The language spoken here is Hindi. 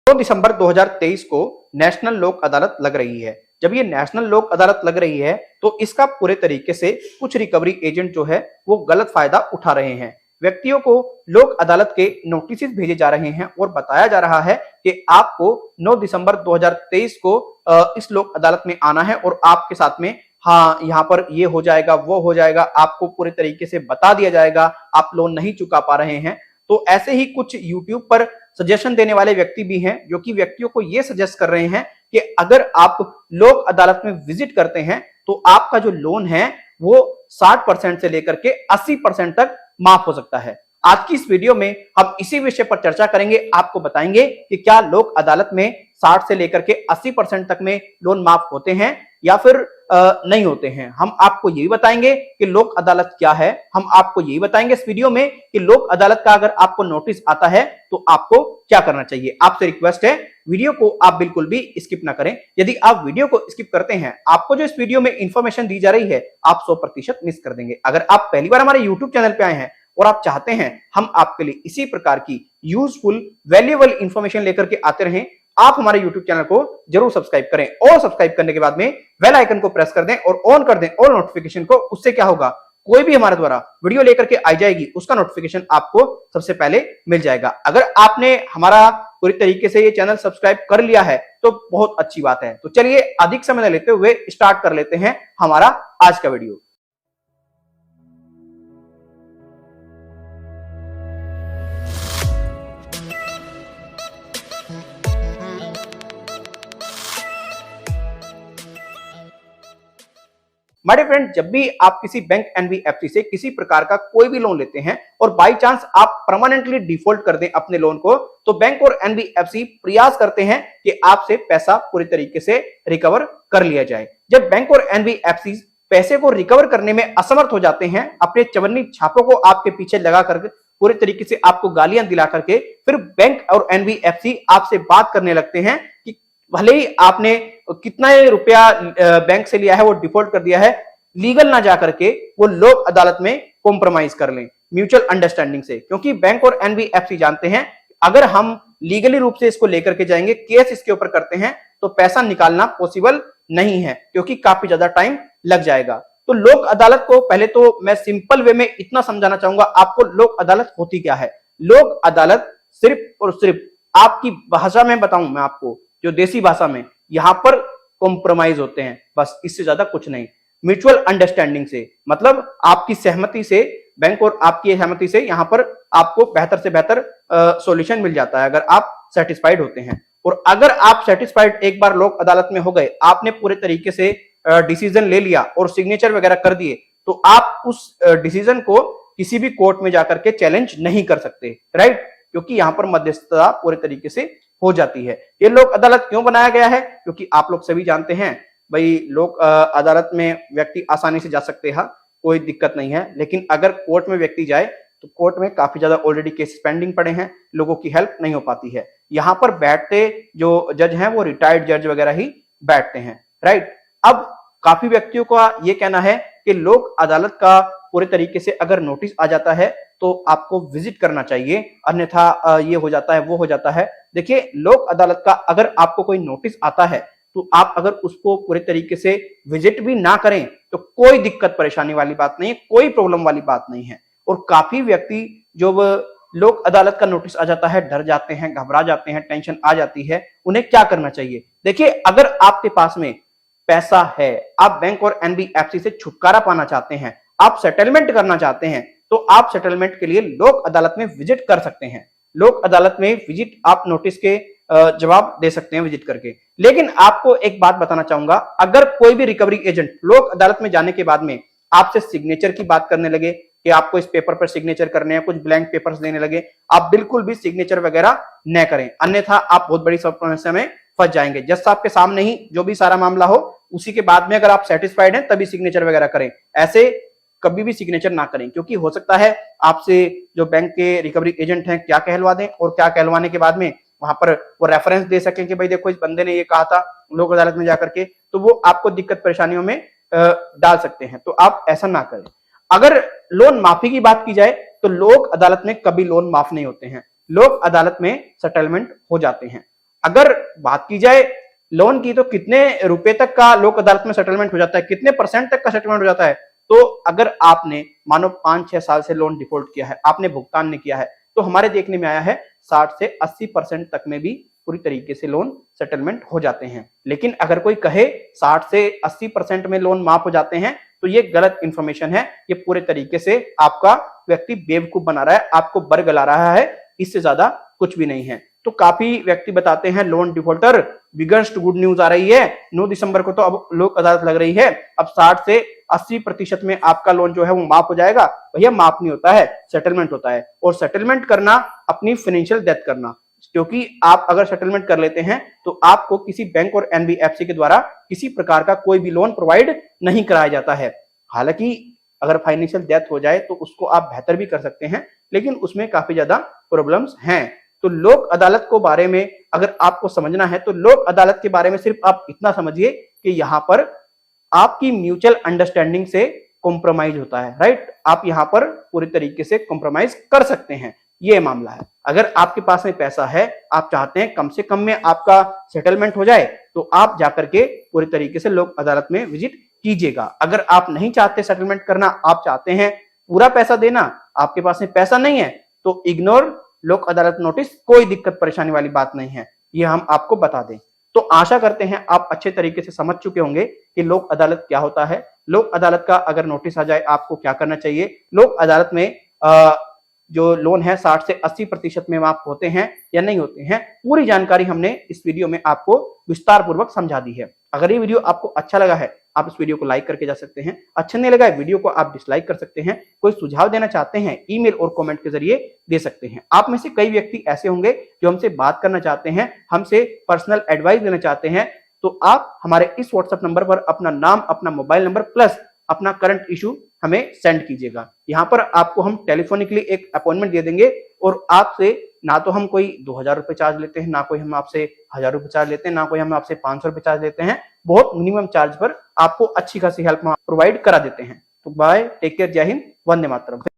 9 दिसंबर 2023 को नेशनल लोक अदालत लग रही है। जब ये नेशनल लोक अदालत लग रही है तो इसका पूरे तरीके से कुछ रिकवरी एजेंट जो है वो गलत फायदा उठा रहे हैं। व्यक्तियों को लोक अदालत के नोटिस भेजे जा रहे हैं और बताया जा रहा है कि आपको 9 दिसंबर 2023 को इस लोक अदालत में आना है और आपके साथ में हाँ यहाँ पर ये हो जाएगा वो हो जाएगा, आपको पूरे तरीके से बता दिया जाएगा, आप लोन नहीं चुका पा रहे हैं। तो ऐसे ही कुछ YouTube पर सजेशन देने वाले व्यक्ति भी हैं जो कि व्यक्तियों को यह सजेस्ट कर रहे हैं कि अगर आप लोक अदालत में विजिट करते हैं तो आपका जो लोन है वो 60% से लेकर के 80% तक माफ हो सकता है। आज की इस वीडियो में हम इसी विषय पर चर्चा करेंगे, आपको बताएंगे कि क्या लोक अदालत में 60 से लेकर के 80% तक में लोन माफ होते हैं या फिर नहीं होते हैं। हम आपको यही बताएंगे कि लोक अदालत क्या है, हम आपको यही बताएंगे इस वीडियो में कि लोक अदालत का अगर आपको नोटिस आता है तो आपको क्या करना चाहिए। आपसे रिक्वेस्ट है वीडियो को आप बिल्कुल भी स्किप ना करें। यदि आप वीडियो को स्किप करते हैं, आपको जो इस वीडियो में इंफॉर्मेशन दी जा रही है आप 100% मिस कर देंगे। अगर आप पहली बार हमारे यूट्यूब चैनल पे आए हैं और आप चाहते हैं हम आपके लिए इसी प्रकार की यूजफुल वैल्यूएबल इंफॉर्मेशन लेकर के आते रहें, आप हमारे YouTube चैनल को जरूर सब्सक्राइब करें और सब्सक्राइब करने के बाद में बेल आइकन को प्रेस कर दें और ऑन कर दें ऑल नोटिफिकेशन को। उससे क्या होगा, कोई भी हमारे द्वारा वीडियो लेकर के आई जाएगी उसका नोटिफिकेशन आपको सबसे पहले मिल जाएगा। अगर आपने हमारा पूरी तरीके से ये चैनल सब्सक्राइब कर लिया है तो बहुत अच्छी बात है। तो चलिए अधिक समय न लेते हुए स्टार्ट कर लेते हैं हमारा आज का वीडियो। माय डियर फ्रेंड, जब भी आप किसी बैंक एनबीएफसी से किसी प्रकार का कोई भी लोन लेते हैं और बाई चांस आप परमानेंटली डिफॉल्ट कर दें अपने लोन को, तो बैंक और एनबीएफसी प्रयास करते हैं कि आपसे पैसा पूरी तरीके से रिकवर कर लिया जाए। जब बैंक और एनबीएफसी पैसे को रिकवर करने में असमर्थ हो जाते हैं, अपने चवन्नी छापों को आपके पीछे लगा कर पूरी तरीके से आपको गालियां दिला करके फिर बैंक और एनबीएफसी आपसे बात करने लगते हैं कि भले ही आपने कितना रुपया बैंक से लिया है वो डिफॉल्ट कर दिया है, लीगल ना जा करके वो लोक अदालत में कॉम्प्रोमाइज कर लें म्यूचुअल अंडरस्टैंडिंग से। क्योंकि बैंक और एनबीएफसी जानते हैं अगर हम लीगली रूप से इसको लेकर के जाएंगे, केस इसके ऊपर करते हैं तो पैसा निकालना पॉसिबल नहीं है क्योंकि काफी ज्यादा टाइम लग जाएगा। तो लोक अदालत को पहले तो मैं सिंपल वे में इतना समझाना चाहूंगा आपको, लोक अदालत होती क्या है। लोक अदालत सिर्फ और सिर्फ आपकी भाषा में बताऊं मैं आपको, जो देसी भाषा में, यहां पर कॉम्प्रोमाइज होते हैं, बस इससे ज्यादा कुछ नहीं। म्यूचुअल अंडरस्टैंडिंग से मतलब आपकी सहमति से, बैंक और आपकी सहमति से यहां पर आपको बेहतर से बेहतर सॉल्यूशन मिल जाता है अगर आप सेटिस्फाइड होते हैं। और अगर आप सेटिस्फाइड एक बार लोक अदालत में हो गए, आपने पूरे तरीके से डिसीजन ले लिया और सिग्नेचर वगैरह कर दिए, तो आप उस डिसीजन को किसी भी कोर्ट में जाकर के चैलेंज नहीं कर सकते, राइट, क्योंकि यहां पर मध्यस्थता पूरे तरीके से हो जाती है। ये लोक अदालत क्यों बनाया गया है, क्योंकि आप लोग सभी जानते हैं भाई लोक अदालत में व्यक्ति आसानी से जा सकते हैं, कोई दिक्कत नहीं है। लेकिन अगर कोर्ट में व्यक्ति जाए तो कोर्ट में काफी ज्यादा ऑलरेडी केस पेंडिंग पड़े हैं, लोगों की हेल्प नहीं हो पाती है। यहाँ पर बैठते जो जज हैं वो रिटायर्ड जज वगैरह ही बैठते हैं, राइट। अब काफी व्यक्तियों का ये कहना है कि लोक अदालत का पूरे तरीके से अगर नोटिस आ जाता है तो आपको विजिट करना चाहिए, अन्यथा ये हो जाता है वो हो जाता है। देखिए, लोक अदालत का अगर आपको कोई नोटिस आता है तो आप अगर उसको पूरे तरीके से विजिट भी ना करें तो कोई दिक्कत परेशानी वाली बात नहीं है, कोई प्रॉब्लम वाली बात नहीं है। और काफी व्यक्ति जो लोक अदालत का नोटिस आ जाता है डर जाते हैं, घबरा जाते हैं, टेंशन आ जाती है। उन्हें क्या करना चाहिए? देखिए, अगर आपके पास में पैसा है, आप बैंक और एनबीएफसी से छुटकारा पाना चाहते हैं, आप सेटलमेंट करना चाहते हैं, तो आप सेटलमेंट के लिए लोक अदालत में विजिट कर सकते हैं। लोक अदालत में विजिट आप नोटिस के जवाब दे सकते हैं विजिट करके। लेकिन आपको एक बात बताना चाहूंगा, अगर कोई भी रिकवरी एजेंट लोक अदालत में जाने के बाद में आपसे सिग्नेचर की बात करने लगे कि आपको इस पेपर पर सिग्नेचर करने हैं, कुछ ब्लैंक पेपर्स देने लगे, आप बिल्कुल भी सिग्नेचर वगैरह न करें, अन्यथा आप बहुत बड़ी समस्या में फंस जाएंगे। जज साहब के सामने ही जो भी सारा मामला हो उसी के बाद में अगर आप सेटिस्फाइड हैं तभी सिग्नेचर वगैरह करें, ऐसे कभी भी सिग्नेचर ना करें। क्योंकि हो सकता है आपसे जो बैंक के रिकवरी एजेंट हैं क्या कहलवा दें और क्या कहलवाने के बाद में वहां पर वो रेफरेंस दे सकें कि भाई देखो इस बंदे ने ये कहा था लोक अदालत में जाकर के, तो वो आपको दिक्कत परेशानियों में डाल सकते हैं। तो आप ऐसा ना करें। अगर लोन माफी की बात की जाए तो लोक अदालत में कभी लोन माफ नहीं होते हैं, लोक अदालत में सेटलमेंट हो जाते हैं। अगर बात की जाए लोन की, तो कितने रुपए तक का लोक अदालत में सेटलमेंट हो जाता है, कितने परसेंट तक का सेटलमेंट हो जाता है? तो अगर आपने मानो 5-6 साल से लोन डिफॉल्ट किया है, आपने भुगतान नहीं किया है, तो हमारे देखने में आया है 60 से 80% तक में भी पूरी तरीके से लोन सेटलमेंट हो जाते हैं। लेकिन अगर कोई कहे 60 से 80% में लोन माफ हो जाते हैं, तो ये गलत इंफॉर्मेशन है। ये पूरे तरीके से आपका व्यक्ति बेवकूफ बना रहा है, आपको बरगला रहा है, इससे ज्यादा कुछ भी नहीं है। तो काफी व्यक्ति बताते हैं loan defaulter biggest good news आ रही है, 9 दिसंबर को तो अब लोक अदालत लग रही है, अब 60 से 80% में आपका लोन जो है वो माफ हो जाएगा। भैया माफ नहीं होता है, सेटलमेंट होता है। और सेटलमेंट करना अपनी फाइनेंशियल डेथ करना, क्योंकि आप अगर सेटलमेंट कर लेते हैं तो आपको किसी बैंक और एनबीएफसी के द्वारा किसी प्रकार का कोई भी लोन प्रोवाइड नहीं कराया जाता है। हालांकि अगर फाइनेंशियल डेथ हो जाए तो उसको आप बेहतर भी कर सकते हैं, लेकिन उसमें काफी ज्यादा प्रॉब्लम्स हैं। तो लोक अदालत को बारे में अगर आपको समझना है, तो लोक अदालत के बारे में सिर्फ आप इतना समझिए कि यहां पर आपकी म्यूचुअल अंडरस्टैंडिंग से कॉम्प्रोमाइज होता है, राइट। आप यहां पर पूरी तरीके से कॉम्प्रोमाइज कर सकते हैं, ये मामला है। अगर आपके पास में पैसा है, आप चाहते हैं कम से कम में आपका सेटलमेंट हो जाए, तो आप जाकर के पूरी तरीके से लोक अदालत में विजिट कीजिएगा। अगर आप नहीं चाहते सेटलमेंट करना, आप चाहते हैं पूरा पैसा देना, आपके पास में पैसा नहीं है, तो इग्नोर लोक अदालत नोटिस, कोई दिक्कत परेशानी वाली बात नहीं है, ये हम आपको बता दें। तो आशा करते हैं आप अच्छे तरीके से समझ चुके होंगे कि लोक अदालत क्या होता है, लोक अदालत का अगर नोटिस आ जाए आपको क्या करना चाहिए, लोक अदालत में जो लोन है 60 से 80% में माफ होते हैं या नहीं होते हैं, पूरी जानकारी हमने इस वीडियो में आपको विस्तार पूर्वक समझा दी है। अगर ये वीडियो आपको अच्छा लगा है, आप इस वीडियो को लाइक करके जा सकते हैं। अच्छा नहीं लगा है, वीडियो को आप डिसलाइक कर सकते हैं। कोई सुझाव देना चाहते हैं, ईमेल और कमेंट के जरिए दे सकते हैं। आप में से कई व्यक्ति ऐसे होंगे जो हमसे बात करना चाहते हैं, हमसे पर्सनल एडवाइस लेना चाहते हैं, तो आप हमारे इस व्हाट्सएप नंबर पर अपना नाम, अपना मोबाइल नंबर प्लस अपना करंट इशू हमें सेंड कीजिएगा। यहाँ पर आपको हम टेलीफोनिकली एक अपॉइंटमेंट दे देंगे, और आपसे ना तो हम कोई 2000 रुपए चार्ज लेते हैं, ना कोई हम आपसे 1000 रुपए चार्ज लेते हैं, ना कोई हम आपसे 500 रुपए चार्ज लेते हैं। बहुत मिनिमम चार्ज पर आपको अच्छी खासी हेल्प प्रोवाइड करा देते हैं। तो बाय, टेक केयर, जय हिंद, वंदे मातरम।